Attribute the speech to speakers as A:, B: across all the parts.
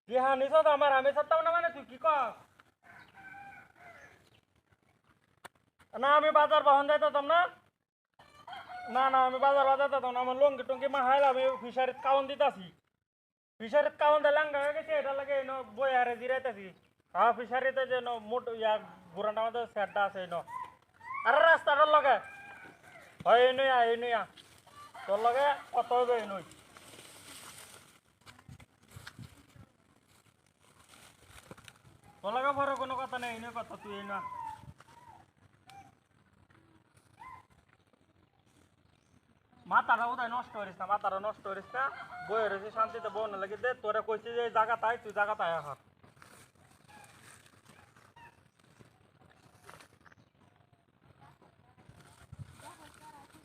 A: টিহা নিছ তো আমার আমি ছাড়তাম না মানে তুই কি কস না আমি বাজার বাহন যাইতাম না না না আমি বাজার যেতাম না আমার লঙ্গি টঙ্গি মাহাইল আমি ফিশারিত কাউন দিতাছি ফিশারিত কাউন দিয়ে লাঙ্গা হয়ে গেছে এটা লাগে বই হারে জিরাইতাছি হ্যাঁ ফিশারিতে যে মোট ইয়া বুড়াটা আমাদের সেটটা আছে আরে রাস্তাটার লগে হয় এই নইয়া তোর লগে কত হইবে এই নই তোর লগে পরে কোনো কথা নেই এই কথা তুই এই না মাথাটা উদয় নষ্ট করিস না মাথাটা নষ্ট করিস না বই রয়েছে শান্তিতে বউ না লাগে দে তোরা কইছি যে জায়গা তাই তুই জায়গা তাই এখন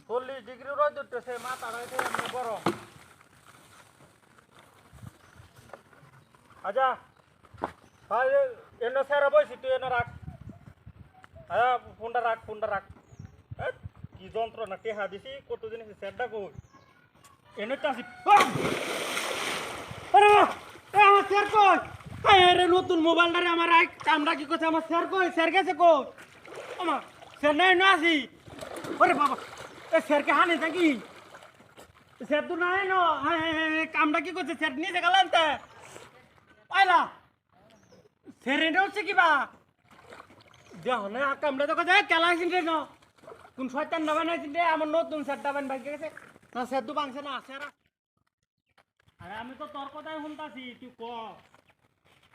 A: 40 ডিগ্রি রোদ উঠতেছে মাথাটা হইতে এমনি গরম আচ্ছা ভাই এনে সেরা বইছি তুই এনে রাখ হ্যাঁ ফোনটা রাখ কি যন্ত্রণা টেহা দিছি কত জিনিস সেটটা কই এনে তো আসি আরে আমার স্যার কই আরে নতুন মোবাইলটারে আমার কামটা কি করছে আমার স্যার কই স্যার গেছে কই আমার স্যার নাই না আসি আরে বাবা এ স্যারকে হানি থাকি স্যার তো নাই না কামটা কি করছে স্যার নিয়ে গেল আনতে পাইলা স্যার এটা হচ্ছে কিবা দেহ না কামটা তো কথা কেলা আসিন না কোন শয়তান না বানাইছিস রে আমার নতুন স্যারটা বান ভাই গেছে না স্যার তো বাংছে না স্যার আরে আমি তো তোর কথাই শুনতাছি তুই ক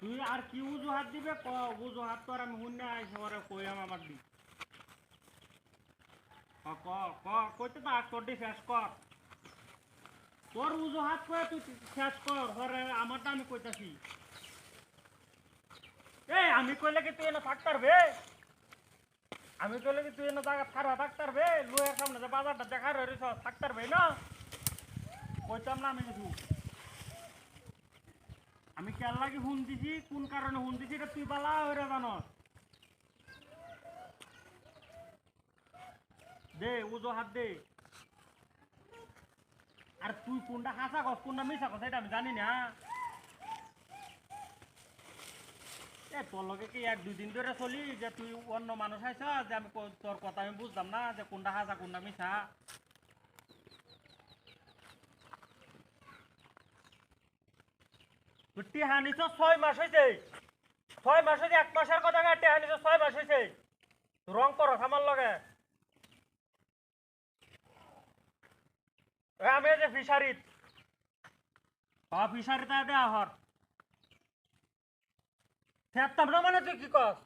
A: তুই আর কি উজুহাত দিবে ক উজুহাত তো আর আমি শুনে আইসি ওরে কইলাম আমার দি ক ক কইতে তো তোর দি শেষ কর তোর উজুহাত কয়ে তুই শেষ কর হরে আমারটা আমি কইতাছি এই আমি কইলে কি তুই এনে থাকতার বে আমি কইলে কি তুই এনে জায়গা খারা থাকতার বে লুয়ের সামনে যে বাজারটা দেখা রয়েছ থাকতার বে না কইতাম না আমি কিছু আমি কেন লাগি হুন দিছি কোন কারণে হুন দিছি এটা তুই বালা হইরা জানস দে উজো হাত দে আর তুই কোনটা হাসা কস কোনটা মিশা কস এটা আমি জানি না এ তোর লগে কি 1-2 দিন ধরে চলি যে তুই অন্য মানুষ আইছ যে আমি তোর কথা আমি বুঝতাম না যে কোনটা হাসা কোনটা মিশা টিহা নিছ 6 মাস হয়েছে 6 মাস হয়েছে 1 মাসের কথা টিহা নিছ 6 মাস হয়েছে রং করো আমার লগে আমি যে ফিশারিত ফিশারিতে দেয়া হর সেরতাম না মানে তুই কি কস